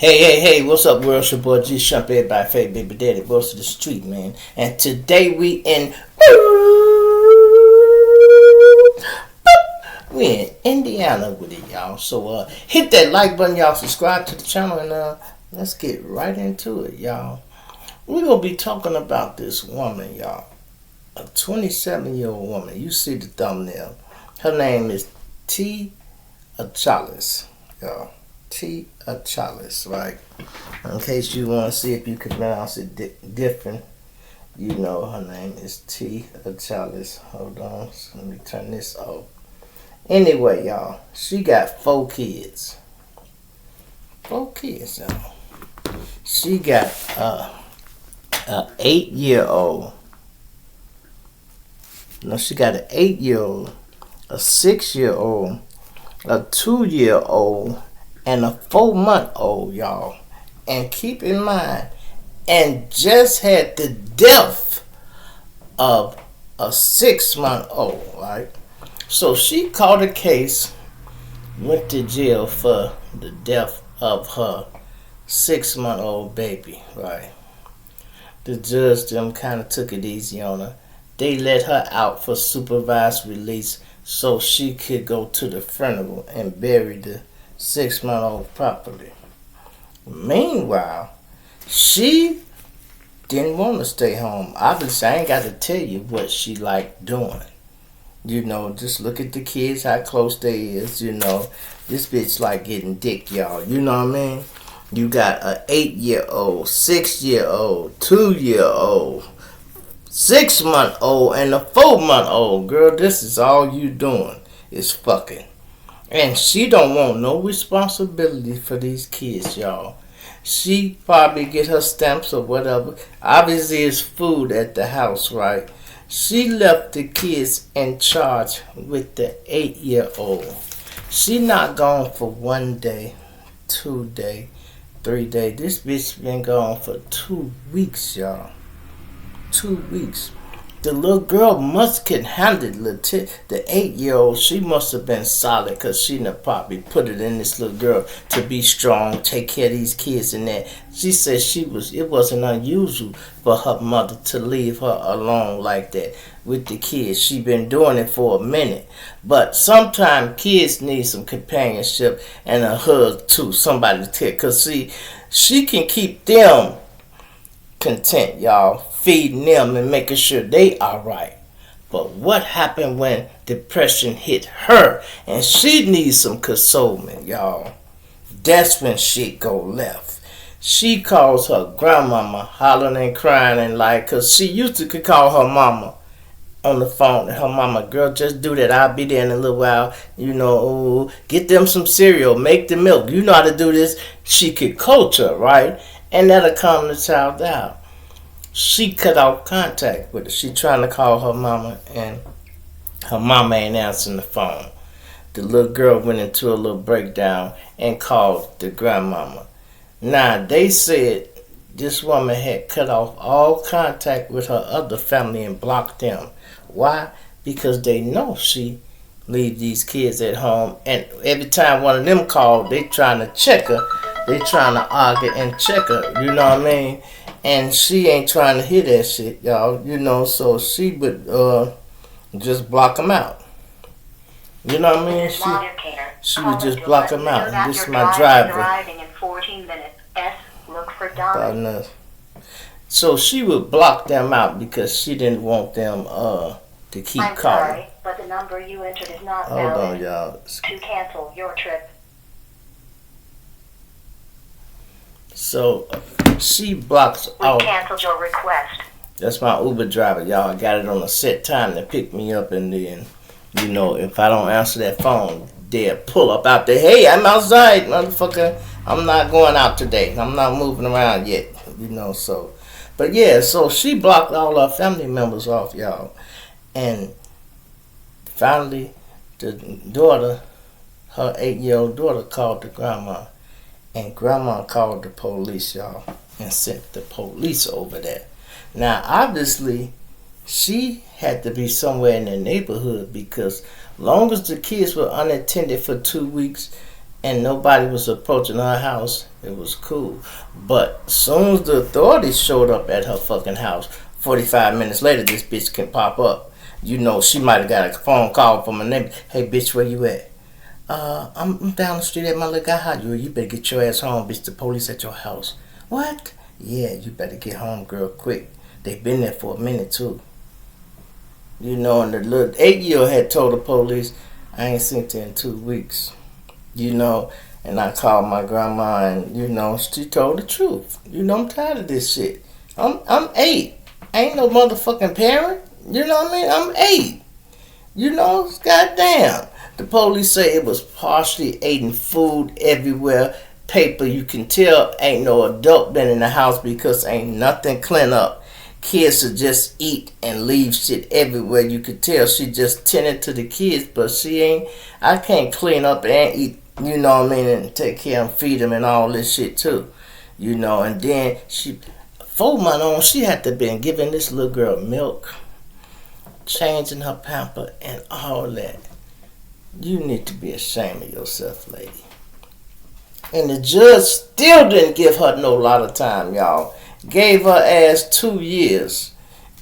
Hey, what's up, world? It's your boy G Shump, everybody, fake baby daddy, boss of the street, man. And today we in Indiana with it, y'all. So hit that like button, y'all. Subscribe to the channel, and let's get right into it, y'all. We're gonna be talking about this woman, y'all. A 27-year-old woman. You see the thumbnail. Her name is T. Achalis, y'all. T. Achalis, right? In case you want to see if you can pronounce it different, you know her name is T. Achalis. Hold on, so let me turn this off. Anyway, y'all, she got 4 kids. 4 kids, y'all. She got a 8-year-old. No, she got an 8-year-old, a 6-year-old, a 2-year-old, and a 4-month-old, y'all. And keep in mind, and just had the death of a 6-month-old, right? So she caught a case, went to jail for the death of her 6-month-old baby, right? The judge them kind of took it easy on her. They let her out for supervised release so she could go to the funeral and bury the 6-month-old properly. Meanwhile, she didn't want to stay home. Obviously, I ain't got to tell you what she liked doing. You know, just look at the kids, how close they is. You know, this bitch like getting dick, y'all. You know what I mean? You got a 8-year-old, 6-year-old, 2-year-old, 6-month-old, and a 4-month-old. Girl, this is all you doing is fucking. And she don't want no responsibility for these kids, y'all. She probably get her stamps or whatever. Obviously, it's food at the house, right? She left the kids in charge with the 8-year-old. She not gone for 1 day, 2 day, 3 day. This bitch been gone for 2 weeks, y'all. 2 weeks. The little girl must can handle it. The 8-year-old, she must have been solid because she done probably put it in this little girl to be strong, take care of these kids and that. She said it wasn't unusual for her mother to leave her alone like that with the kids. She been doing it for a minute. But sometimes kids need some companionship and a hug too. Somebody to take. Because see, she can keep them content, y'all, feeding them and making sure they are right. But what happened when depression hit her and she needs some consolement, y'all? That's when shit go left. She calls her grandmama hollering and crying and like, cause she used to could call her mama on the phone, and her mama, girl, just do that, I'll be there in a little while, you know, get them some cereal, make the milk, you know how to do this. She could coach her, right? And that'll calm the child down. She cut off contact with her. She trying to call her mama, and her mama ain't answering the phone. The little girl went into a little breakdown and called the grandmama. Now, they said this woman had cut off all contact with her other family and blocked them. Why? Because they know she leave these kids at home, and every time one of them called, they trying to check her. They trying to argue and check her, you know what I mean? And she ain't trying to hear that shit, y'all, you know, so she would just block them out. You know what I mean? She would just block them out. And this is my driver. Arriving in 14 minutes. Look for Don. So she would block them out because she didn't want them to keep calling. Sorry, but the number you entered is not valid. Hold on, y'all. To cancel your trip. So she blocks out. We canceled your request. That's my Uber driver, y'all. I got it on a set time to pick me up, and then, you know, if I don't answer that phone, they'll pull up out there. Hey, I'm outside, motherfucker. I'm not going out today. I'm not moving around yet, you know, so. But yeah, so she blocked all her family members off, y'all. And finally, the daughter, her 8-year-old daughter, called the grandma. And grandma called the police, y'all, and sent the police over there. Now, obviously, she had to be somewhere in the neighborhood because long as the kids were unattended for 2 weeks, and nobody was approaching her house. It was cool. But as soon as the authorities showed up at her fucking house, 45 minutes later, this bitch can pop up. You know, she might have got a phone call from a neighbor. Hey, bitch, where you at? I'm down the street at my little guy house. You better get your ass home, bitch. The police at your house. What? Yeah, you better get home, girl, quick. They been there for a minute, too. You know, and the little 8-year-old had told the police, I ain't seen her in 2 weeks. You know, and I called my grandma and, you know, she told the truth. You know, I'm tired of this shit. I'm 8. I ain't no motherfucking parent. You know what I mean? I'm 8. You know, goddamn. The police say it was partially eating food everywhere. Paper, you can tell ain't no adult been in the house because ain't nothing clean up. Kids should just eat and leave shit everywhere. You could tell she just tended to the kids, but she ain't. I can't clean up and eat, you know what I mean, and take care and feed them and all this shit too. You know, and then she, 4 months on, she had to been giving this little girl milk, changing her pamper and all that. You need to be ashamed of yourself, lady. And the judge still didn't give her no lot of time, y'all. Gave her ass 2 years.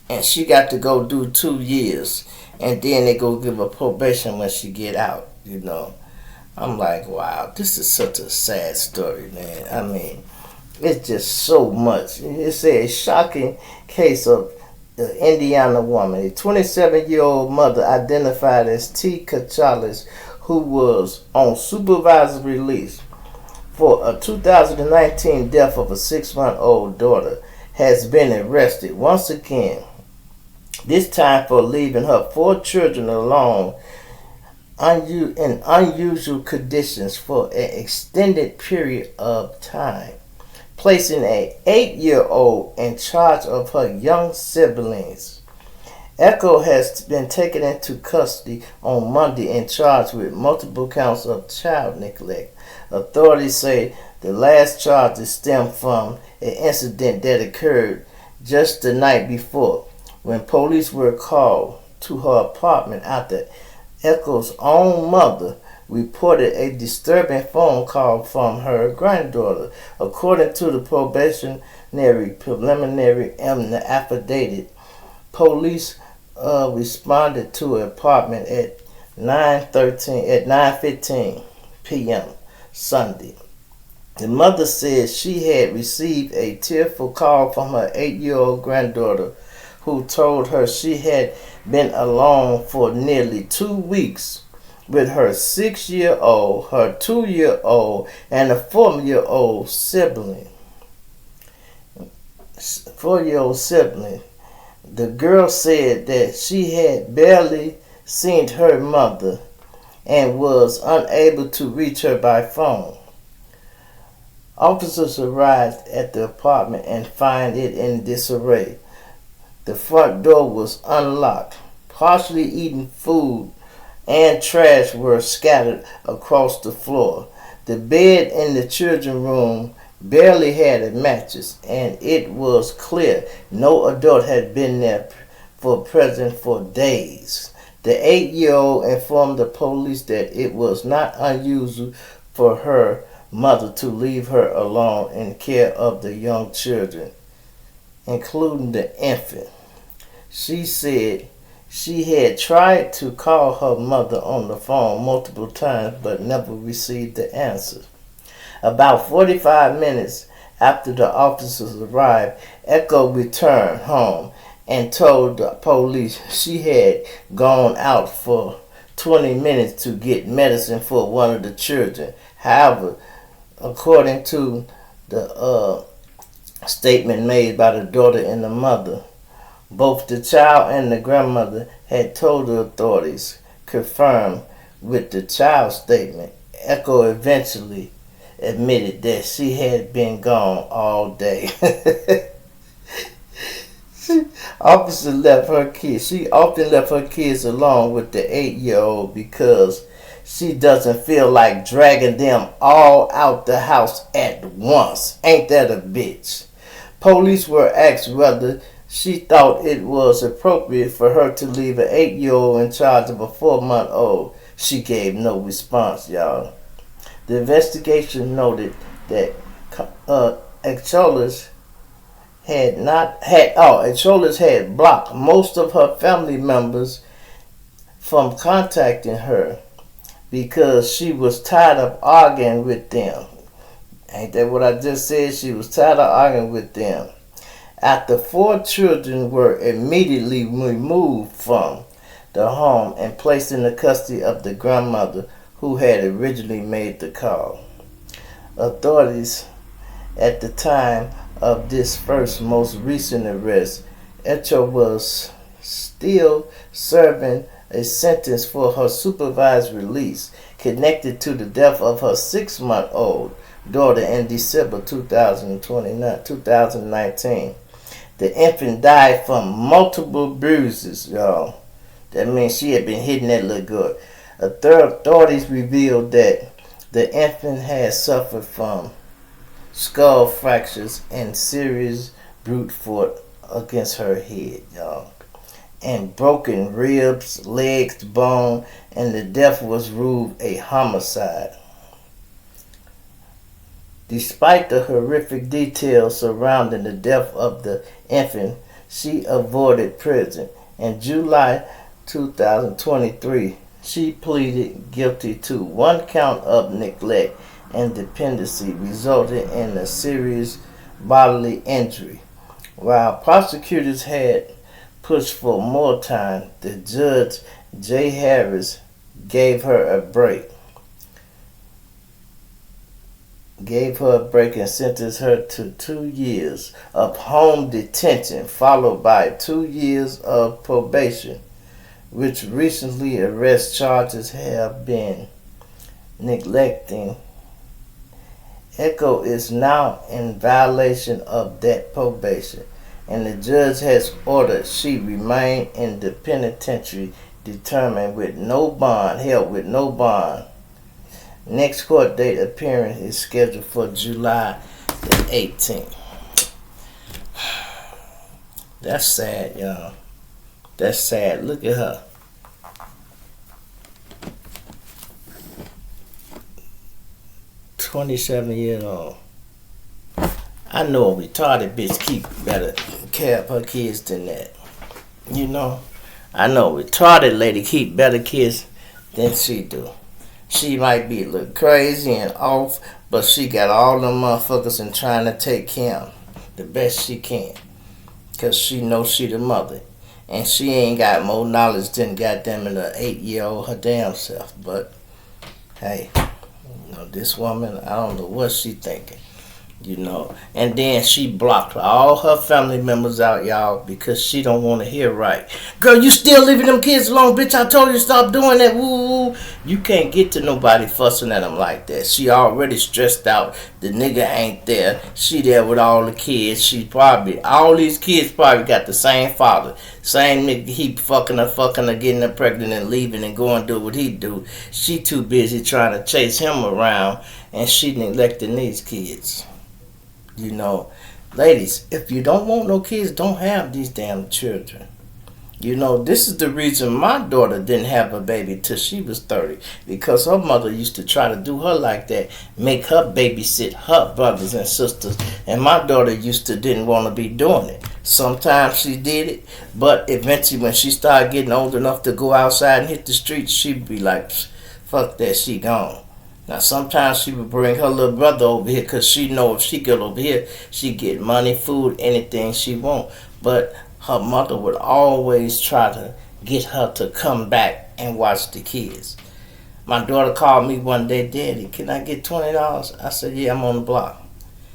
And she got to go do 2 years. And then they go give her probation when she get out, you know. I'm like, wow, this is such a sad story, man. I mean, it's just so much. It's a shocking case of the Indiana woman, a 27-year-old mother identified as T. Cachales, who was on supervised release for a 2019 death of a 6-month-old daughter, has been arrested once again, this time for leaving her 4 children alone in unusual conditions for an extended period of time, placing an 8-year-old in charge of her young siblings. Echo has been taken into custody on Monday and charged with multiple counts of child neglect. Authorities say the last charges stem from an incident that occurred just the night before, when police were called to her apartment after Echo's own mother reported a disturbing phone call from her granddaughter. According to the preliminary affidavit, police responded to an apartment at 9:15 p.m. Sunday. The mother said she had received a tearful call from her 8-year-old granddaughter, who told her she had been alone for nearly 2 weeks with her 6-year-old, her 2-year-old, and a 4-year-old sibling. 4-year-old sibling. The girl said that she had barely seen her mother and was unable to reach her by phone. Officers arrived at the apartment and find it in disarray. The front door was unlocked. Partially eaten food and trash were scattered across the floor. The bed in the children's room barely had a mattress, and it was clear no adult had been there present for days. The 8-year-old informed the police that it was not unusual for her mother to leave her alone in care of the young children, including the infant. She said she had tried to call her mother on the phone multiple times but never received the answer. About 45 minutes after the officers arrived, Echo returned home and told the police she had gone out for 20 minutes to get medicine for one of the children. However, according to the statement made by the daughter and the mother, both the child and the grandmother had told the authorities, confirmed with the child's statement. Echo eventually admitted that she had been gone all day. She often left her kids alone with the 8-year-old because she doesn't feel like dragging them all out the house at once. Ain't that a bitch? Police were asked whether she thought it was appropriate for her to leave an 8-year-old in charge of a 4-month-old. She gave no response, y'all. The investigation noted that Exolis had blocked most of her family members from contacting her because she was tired of arguing with them. Ain't that what I just said? She was tired of arguing with them. After 4 children were immediately removed from the home and placed in the custody of the grandmother who had originally made the call. Authorities at the time of this first most recent arrest, Echo was still serving a sentence for her supervised release connected to the death of her 6-month-old daughter in December 2019. The infant died from multiple bruises, y'all. That means she had been hitting that little girl. Authorities revealed that the infant had suffered from skull fractures and serious brute force against her head, y'all. And broken ribs, legs, bone, and the death was ruled a homicide. Despite the horrific details surrounding the death of the infant, she avoided prison. In July 2023, she pleaded guilty to 1 count of neglect and dependency resulting in a serious bodily injury. While prosecutors had pushed for more time, the judge, J. Harris, gave her a break and sentenced her to 2 years of home detention, followed by 2 years of probation, which recently arrest charges have been neglecting. Echo is now in violation of that probation, and the judge has ordered she remain in the penitentiary held with no bond. Next court date appearance is scheduled for July the 18th. That's sad, y'all. That's sad. Look at her. 27 years old. I know a retarded bitch keep better care of her kids than that. You know? I know a retarded lady keep better kids than she do. She might be a little crazy and off, but she got all them motherfuckers and trying to take care of them the best she can. Because she knows she the mother. And she ain't got more knowledge than goddamn an 8-year-old her damn self. But, hey, you know, this woman, I don't know what she thinking. You know, and then she blocked all her family members out, y'all, because she don't want to hear right. Girl, you still leaving them kids alone, bitch. I told you to stop doing that. Woo. You can't get to nobody fussing at them like that. She already stressed out. The nigga ain't there. She there with all the kids. All these kids probably got the same father. Same nigga, he fucking her, getting her pregnant and leaving and going to do what he do. She too busy trying to chase him around, and she neglecting these kids. You know, ladies, if you don't want no kids, don't have these damn children. You know, this is the reason my daughter didn't have a baby till she was 30. Because her mother used to try to do her like that. Make her babysit her brothers and sisters. And my daughter didn't want to be doing it. Sometimes she did it. But eventually when she started getting old enough to go outside and hit the streets, she'd be like, fuck that, she gone. Now, sometimes she would bring her little brother over here because she know if she get over here, she get money, food, anything she want. But her mother would always try to get her to come back and watch the kids. My daughter called me one day, Daddy, can I get $20? I said, yeah, I'm on the block.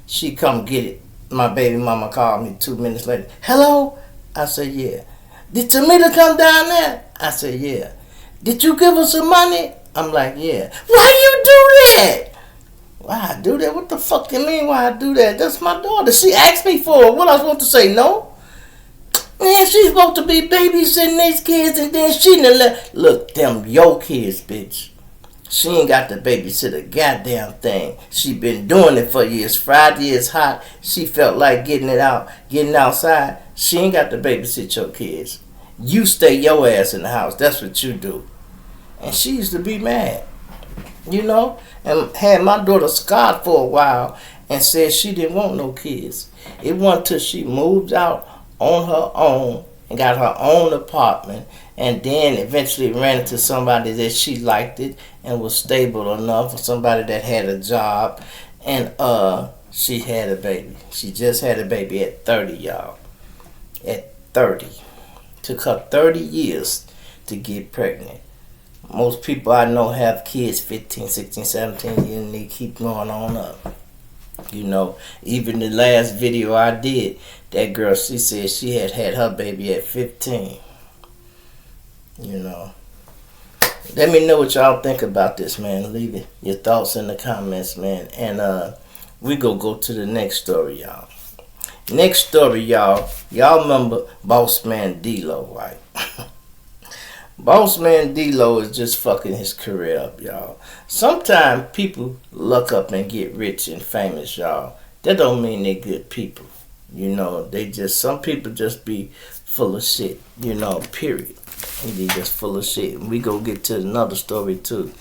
She come get it. My baby mama called me 2 minutes later. Hello? I said, yeah. Did Tamita come down there? I said, yeah. Did you give her some money? I'm like, yeah. Why you do that? Why I do that? What the fuck you mean why I do that? That's my daughter. She asked me for it. What I supposed to say? No? Man, she's supposed to be babysitting these kids and then she done look, them your kids, bitch. She ain't got to babysit a goddamn thing. She been doing it for years. Friday is hot. She felt like getting outside. She ain't got to babysit your kids. You stay your ass in the house. That's what you do. And she used to be mad, you know. and had my daughter scarred for a while and said she didn't want no kids. It wasn't till she moved out on her own and got her own apartment and then eventually ran into somebody that she liked it and was stable enough, or somebody that had a job, and she had a baby. She just had a baby at 30, y'all. At 30. Took her 30 years to get pregnant. Most people I know have kids 15, 16, 17 years and they keep going on up. You know, even the last video I did, that girl, she said she had her baby at 15. You know. Let me know what y'all think about this, man. Leave it, your thoughts in the comments, man. And we go to the next story, y'all. Next story, y'all. Y'all remember Boss Man D-Lo, right? Boss Man D-Lo is just fucking his career up, y'all. Sometimes people luck up and get rich and famous, y'all. That don't mean they good people. You know, some people just be full of shit, you know, period. They just full of shit. And we go get to another story too,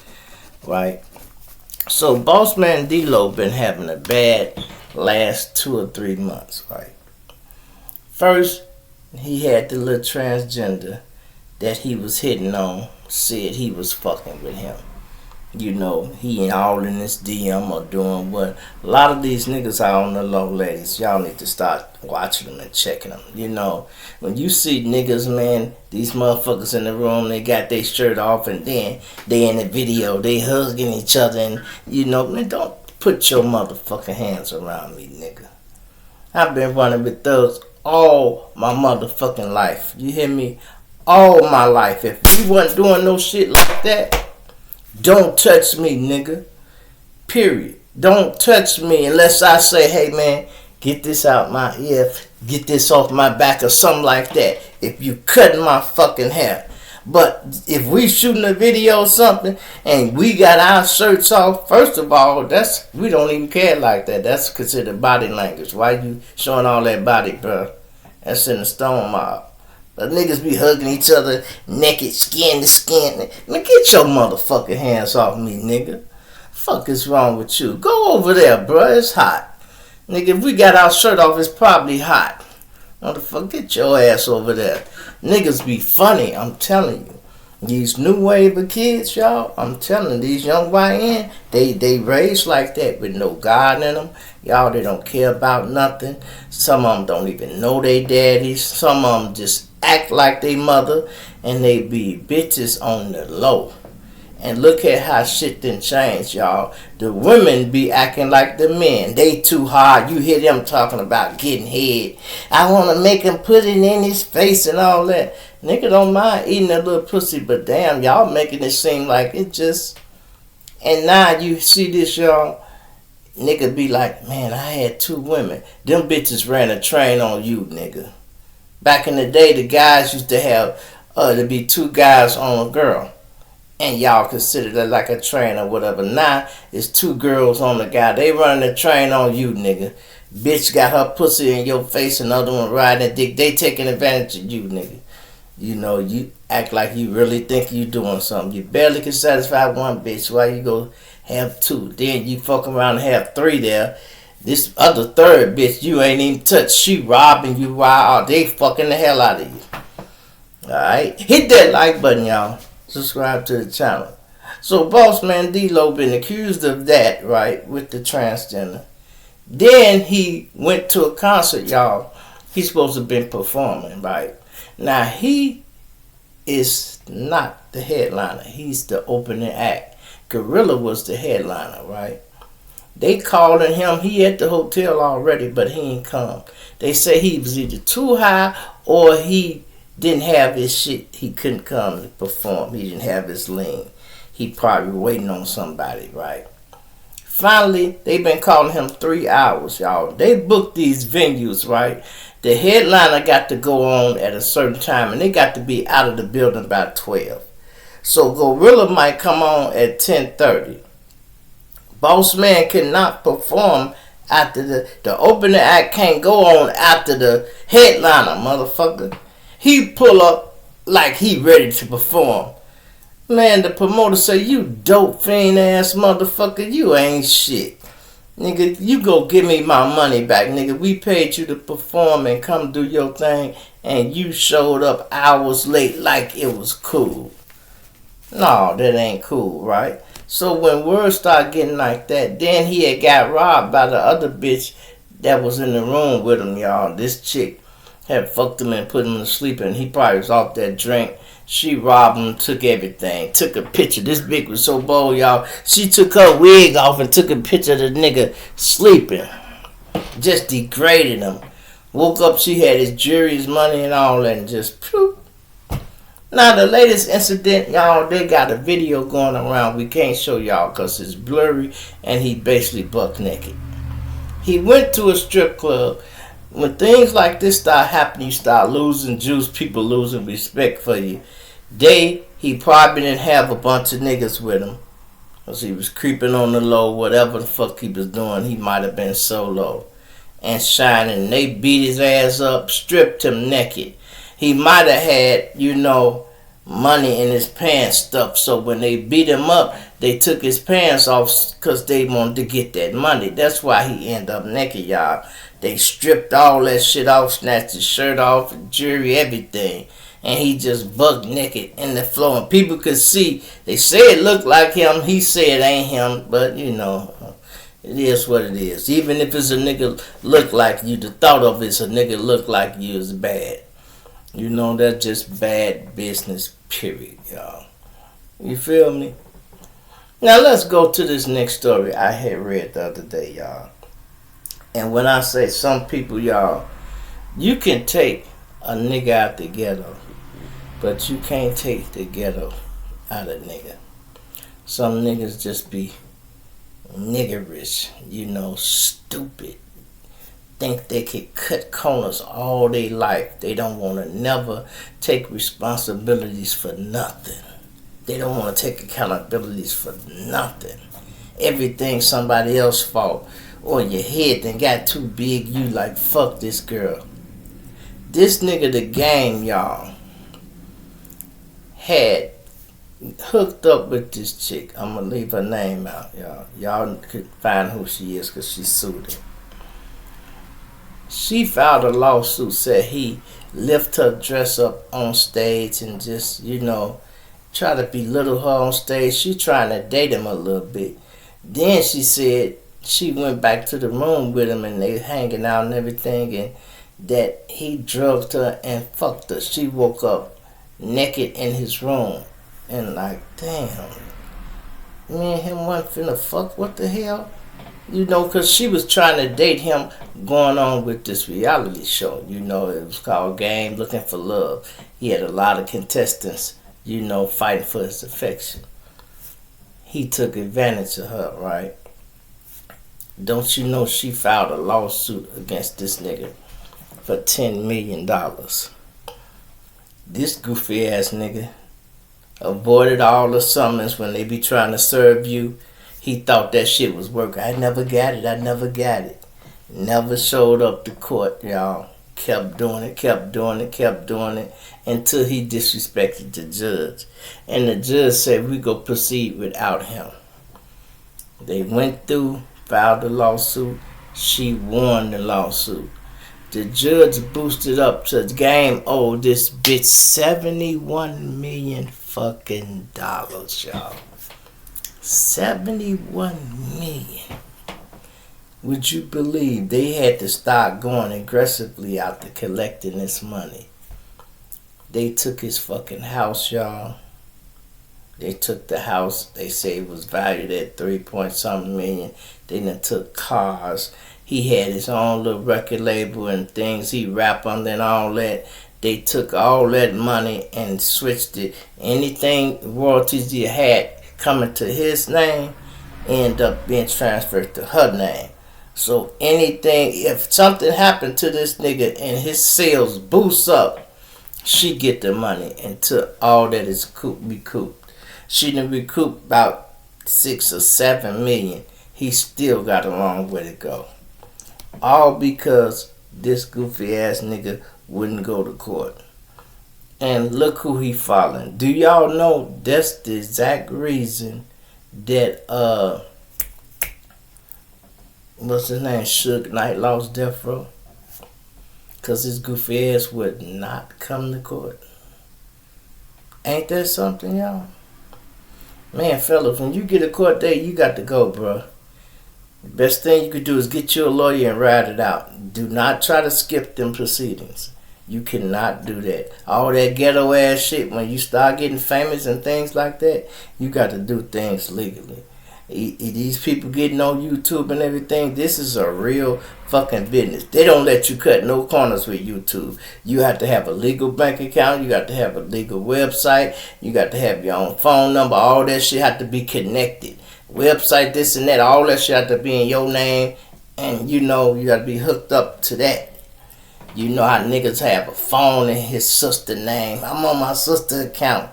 right? So Boss Man D-Lo been having a bad last 2 or 3 months, right? First, he had the little transgender that he was hitting on, said he was fucking with him. You know, he ain't all in this DM or doing what. A lot of these niggas out on the low, ladies. Y'all need to start watching them and checking them. You know, when you see niggas, man, these motherfuckers in the room, they got their shirt off and then they in the video, they hugging each other and, you know, man, don't put your motherfucking hands around me, nigga. I've been running with thugs all my motherfucking life. You hear me? All my life. If you wasn't doing no shit like that, don't touch me, nigga. Period. Don't touch me unless I say, hey, man, get this out my ear, get this off my back or something like that. If you cutting my fucking hair. But if we shooting a video or something and we got our shirts off, first of all, we don't even care like that. That's considered body language. Why you showing all that body, bro? That's in the stone mob. But niggas be hugging each other naked, skin to skin. Man, get your motherfucking hands off me, nigga. Fuck is wrong with you? Go over there, bro. It's hot. Nigga, if we got our shirt off, it's probably hot. Motherfucker, get your ass over there. Niggas be funny, I'm telling you. These new wave of kids, y'all, I'm telling you, these young YN, they raised like that with no God in them. Y'all, they don't care about nothing. Some of them don't even know they daddies. Some of them just act like they mother, and they be bitches on the low. And look at how shit done changed, y'all. The women be acting like the men. They too hard. You hear them talking about getting head. I want to make him put it in his face and all that. Nigga don't mind eating that little pussy, but damn, y'all making it seem like it just... And now you see this, y'all. Nigga be like, man, I had 2 women. Them bitches ran a train on you, nigga. Back in the day, the guys used to have, to be 2 guys on a girl. And y'all consider that like a train or whatever. Now, it's 2 girls on the guy. They running a train on you, nigga. Bitch got her pussy in your face, another one riding a dick. They taking advantage of you, nigga. You know, you act like you really think you doing something. You barely can satisfy one bitch. Why you go have 2? Then you fuck around and have 3 there. This other 3rd bitch you ain't even touched. She robbing you while they fucking the hell out of you. Alright? Hit that like button, y'all. Subscribe to the channel. So Boss Man D-Lo been accused of that, right, with the transgender. Then he went to a concert, y'all. He's supposed to have been performing, right? Now he is not the headliner. He's the opening act. Gorilla was the headliner, right? They calling him. He at the hotel already, but he ain't come. They say he was either too high or he didn't have his shit. He couldn't come to perform. He didn't have his lean. He probably waiting on somebody, right? Finally, they've been calling him 3 hours, y'all. They booked these venues, right? The headliner got to go on at a certain time, and they got to be out of the building by 12. So Gorilla might come on at 10:30. Boss Man cannot perform after the opening act. Can't go on after the headliner, motherfucker. He pull up like he ready to perform. Man, the promoter say, you dope fiend ass motherfucker, you ain't shit. Nigga, you go give me my money back, nigga. We paid you to perform and come do your thing, and you showed up hours late like it was cool. No, that ain't cool, right? So when word started getting like that, then he had got robbed by the other bitch that was in the room with him, y'all. This chick had fucked him and put him to sleep, and he probably was off that drink. She robbed him, took everything, took a picture. This bitch was so bold, y'all. She took her wig off and took a picture of the nigga sleeping. Just degraded him. Woke up, she had his jewelry, his money, and all that, and just poof. Now, the latest incident, y'all, they got a video going around. We can't show y'all because it's blurry, and he basically buck naked. He went to a strip club. When things like this start happening, you start losing juice, people losing respect for you. He probably didn't have a bunch of niggas with him. Because he was creeping on the low, whatever the fuck he was doing, he might have been solo and shining. They beat his ass up, stripped him naked. He might have had, money in his pants stuff. So when they beat him up, they took his pants off because they wanted to get that money. That's why he ended up naked, y'all. They stripped all that shit off, snatched his shirt off, jewelry, everything. And he just buck naked in the floor. And people could see. They say it looked like him. He said it ain't him. But, it is what it is. Even if it's a nigga look like you, the thought of it's a nigga look like you is bad. That's just bad business, period, y'all. You feel me? Now, let's go to this next story I had read the other day, y'all. And when I say some people, y'all, you can take a nigga out the ghetto, but you can't take the ghetto out of nigga. Some niggas just be niggerish, stupid. Think they can cut corners all their life. They don't want to never take responsibilities for nothing. They don't want to take accountabilities for nothing. Everything somebody else's fault. Or your head then got too big, you like, fuck this girl. This nigga, the game, y'all, had hooked up with this chick. I'm going to leave her name out, y'all. Y'all could find who she is because she sued him. She filed a lawsuit, said he lift her dress up on stage and just, try to belittle her on stage. She trying to date him a little bit. Then she said she went back to the room with him and they hanging out and everything, and that he drugged her and fucked her. She woke up naked in his room and like, damn, me and him wasn't finna fuck, what the hell? Because she was trying to date him going on with this reality show. It was called Game Looking for Love. He had a lot of contestants, fighting for his affection. He took advantage of her, right? Don't you know she filed a lawsuit against this nigga for $10 million. This goofy ass nigga avoided all the summons when they be trying to serve you. He thought that shit was working. I never got it. Never showed up to court, y'all. Kept doing it until he disrespected the judge. And the judge said we go proceed without him. They went through, filed the lawsuit. She won the lawsuit. The judge boosted up to the game owed this bitch $71 million fucking dollars, y'all. 71 million. Would you believe they had to start going aggressively out to collecting this money? They took his fucking house, y'all. They took the house. They say it was valued at 3-point-something million. They done took cars. He had his own little record label and things he rapped under and all that. They took all that money and switched it. Anything royalties he had coming to his name end up being transferred to her name. So anything, if something happened to this nigga and his sales boost up, she get the money until all that is recouped. She done recouped about 6 or 7 million. He still got a long way to go. All because this goofy ass nigga wouldn't go to court. And look who he following. Do y'all know that's the exact reason that what's his name, Suge Knight lost death row? Cause his goofy ass would not come to court. Ain't that something, y'all? Man, fellas, when you get a court date, you got to go, bro. The best thing you could do is get you a lawyer and ride it out. Do not try to skip them proceedings. You cannot do that. All that ghetto ass shit, when you start getting famous and things like that, you got to do things legally. These people getting on YouTube and everything, this is a real fucking business. They don't let you cut no corners with YouTube. You have to have a legal bank account. You got to have a legal website. You got to have your own phone number. All that shit have to be connected. Website, this and that, all that shit have to be in your name. And you know, you got to be hooked up to that. You know how niggas have a phone in his sister name. I'm on my sister account.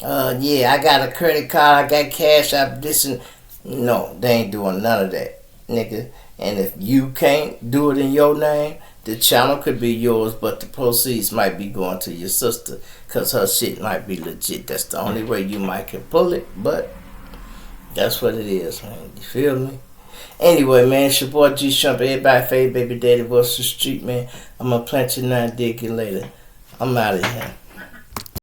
Yeah, I got a credit card. I got cash. I this and no, they ain't doing none of that, nigga. And if you can't do it in your name, the channel could be yours, but the proceeds might be going to your sister, cause her shit might be legit. That's the only way you might can pull it, but that's what it is, man. You feel me? Anyway, man, it's your boy G Shump. Everybody favorite baby daddy, what's the street, man? I'm gonna plant you now, dig you later. I'm out of here.